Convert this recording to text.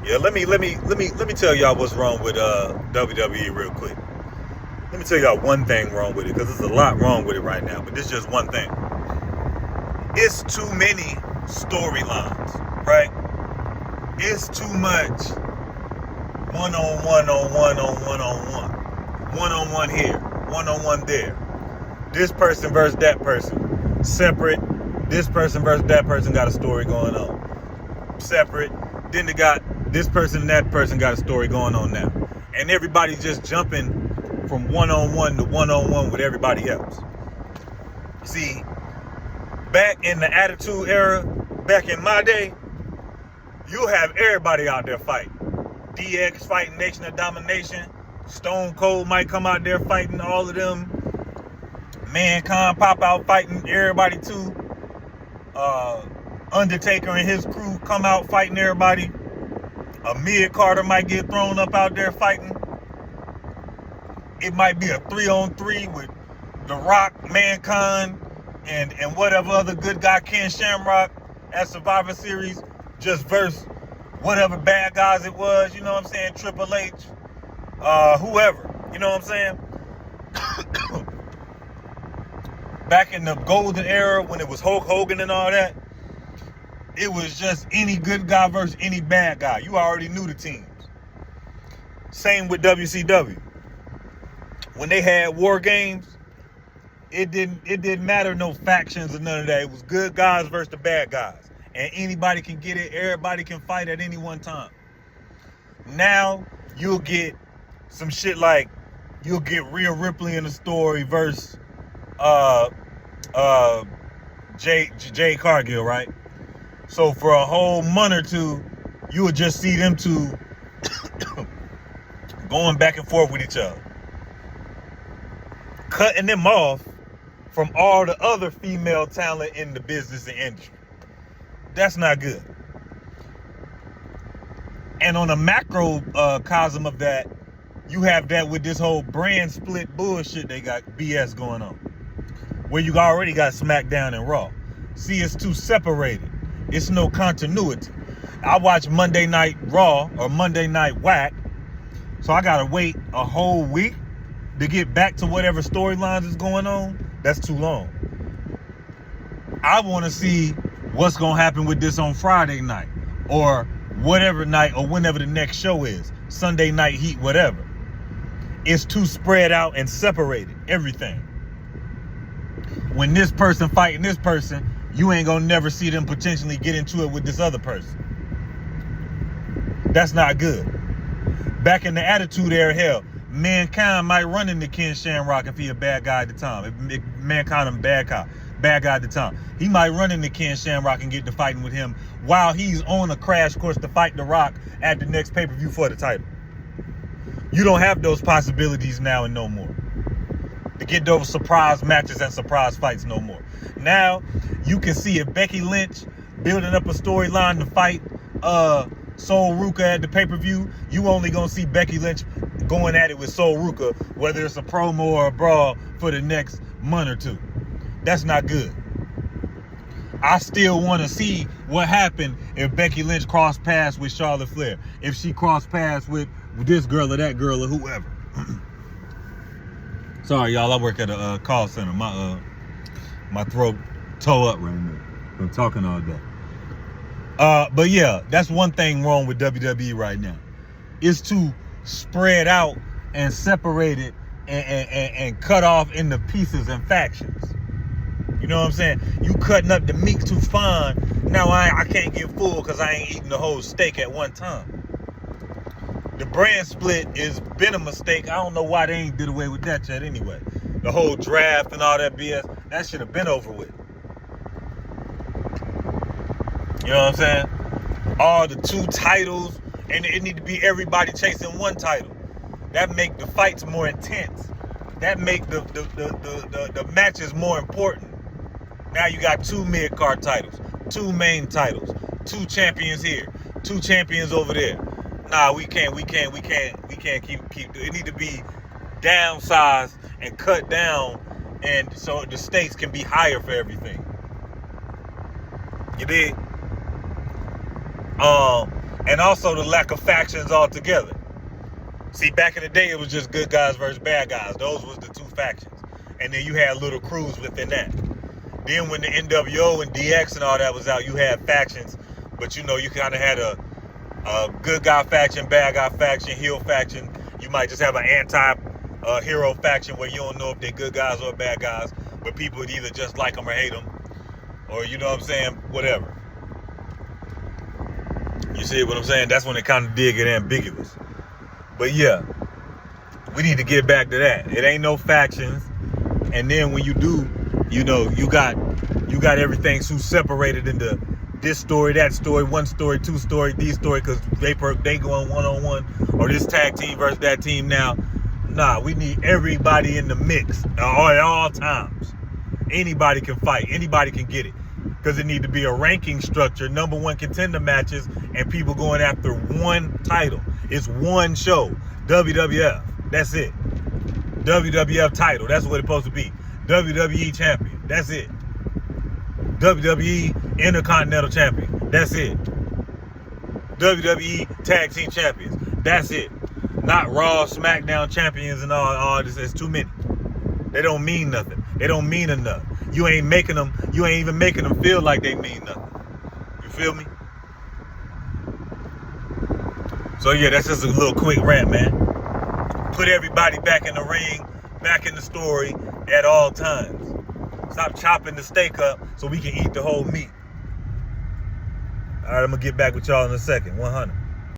Yeah, let me tell y'all what's wrong with WWE real quick. Let me tell y'all one thing wrong with it, because there's a lot wrong with it right now, but this is just one thing. It's too many storylines, right? It's too much one-on-one on one-on-one. One-on-one here, one-on-one there. This person versus that person. Separate. This person versus that person got a story going on. Separate. Then they got this person and that person got a story going on now. And everybody's just jumping from one-on-one to one-on-one with everybody else. See, back in the Attitude Era, back in my day, you'll have everybody out there fighting. DX fighting Nation of Domination. Stone Cold might come out there fighting all of them. Mankind pop out fighting everybody too. Undertaker and his crew come out fighting everybody. A mid-carder might get thrown up out there fighting. It might be a 3-on-3 with The Rock, Mankind, and whatever other good guy, Ken Shamrock, at Survivor Series, just versus whatever bad guys it was, you know what I'm saying? Triple H, whoever, you know what I'm saying? Back in the golden era when it was Hulk Hogan and all that, it was just any good guy versus any bad guy. You already knew the teams. Same with WCW. When they had war games, it didn't matter no factions or none of that. It was good guys versus the bad guys. And anybody can get it. Everybody can fight at any one time. Now, you'll get some shit like, you'll get Rhea Ripley in the story versus Jade Cargill, right? So for a whole month or two, you would just see them two going back and forth with each other. Cutting them off from all the other female talent in the business and industry. That's not good. And on a macrocosm of that, you have that with this whole brand split bullshit they got BS going on. Where you already got SmackDown and Raw. See, it's too separated. It's no continuity. I watch Monday Night Raw or Monday Night Whack, so I gotta wait a whole week to get back to whatever storylines is going on. That's too long. I want to see what's gonna happen with this on Friday night or whatever night or whenever the next show is. Sunday Night Heat, whatever. It's too spread out and separated, everything. When this person fighting this person, you ain't gonna never see them potentially get into it with this other person. That's not good. Back in the Attitude Era, hell, Mankind might run into Ken Shamrock if he a bad guy at the time. If Mankind a bad guy at the time. He might run into Ken Shamrock and get to fighting with him while he's on a crash course to fight The Rock at the next pay-per-view for the title. You don't have those possibilities now and no more. To get those surprise matches and surprise fights no more. Now, you can see if Becky Lynch building up a storyline to fight Sol Ruka at the pay-per-view, you only gonna see Becky Lynch going at it with Sol Ruka, whether it's a promo or a brawl for the next month or two. That's not good. I still want to see what happened if Becky Lynch crossed paths with Charlotte Flair. If she crossed paths with this girl or that girl or whoever. Sorry, y'all. I work at a call center. My throat toe up right now. I'm talking all day. But yeah, that's one thing wrong with WWE right now. It's too spread out and separated and cut off into pieces and factions. You know what I'm saying? You cutting up the meat too fine. Now I can't get full because I ain't eating the whole steak at one time. The brand split has been a mistake. I don't know why they ain't did away with that yet anyway. The whole draft and all that BS, that should have been over with. You know what I'm saying? All the 2 titles, and it need to be everybody chasing 1 title. That make the fights more intense. That make the matches more important. Now you got 2 mid-card titles, 2 main titles, 2 champions here, 2 champions over there. Nah, we can't keep it need to be downsized and cut down, and so the stakes can be higher for everything. You dig? and also the lack of factions altogether. See, back in the day, it was just good guys versus bad guys. Those was the two factions. And then you had little crews within that. Then when the NWO and DX and all that was out, you had factions. But, you know, you kind of had a good guy faction, bad guy faction, heel faction. You might just have an anti-hero faction where you don't know if they're good guys or bad guys. But people would either just like them or hate them. Or, you know what I'm saying, whatever. You see what I'm saying? That's when it kind of did get ambiguous. But yeah, we need to get back to that. It ain't no factions. And then when you do, you know, you got everything so separated into this story, that story, one story, two story, these story, because they going one-on-one, or this tag team versus that team now. Nah, we need everybody in the mix at all times. Anybody can fight. Anybody can get it. Because it need to be a ranking structure, number one contender matches, and people going after one title. It's one show. WWF. That's it. WWF title. That's what it's supposed to be. WWE champion. That's it. WWE Intercontinental champion. That's it. WWE tag team champions. That's it. Not Raw, SmackDown champions and all this. It's too many. They don't mean nothing. They don't mean enough. You ain't even making them feel like they mean nothing. You feel me? So yeah, that's just a little quick rant, man. Put everybody back in the ring, back in the story at all times. Stop chopping the steak up so we can eat the whole meat. All right, I'm gonna get back with y'all in a second. 100.